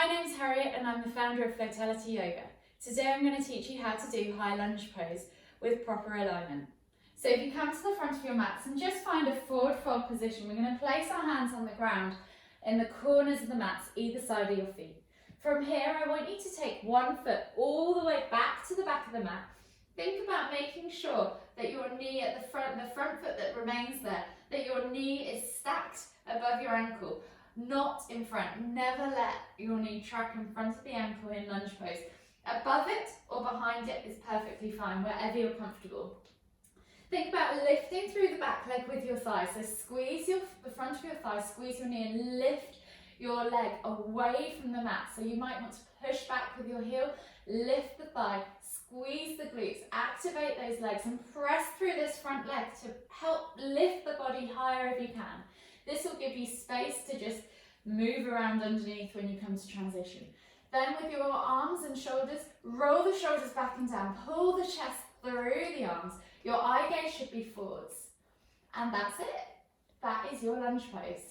My name's Harriet and I'm the founder of Vitality Yoga. Today I'm going to teach you how to do high lunge pose with proper alignment. So if you come to the front of your mats and just find a forward fold position, we're going to place our hands on the ground in the corners of the mats either side of your feet. From here I want you to take one foot all the way back to the back of the mat. Think about making sure that your knee at the front foot that remains there, that your knee is stacked above your ankle, not in front. Never let your knee track in front of the ankle in lunge pose. Above it or behind it is perfectly fine, wherever you're comfortable. Think about lifting through the back leg with your thigh. So squeeze the front of your thigh, squeeze your knee and lift your leg away from the mat. So you might want to push back with your heel, lift the thigh, squeeze the glutes, activate those legs and press through this front leg to help lift the body higher if you can. This will give you space to just move around underneath when you come to transition. Then with your arms and shoulders, roll the shoulders back and down, pull the chest through the arms. Your eye gaze should be forwards. And that's it. That is your lunge pose.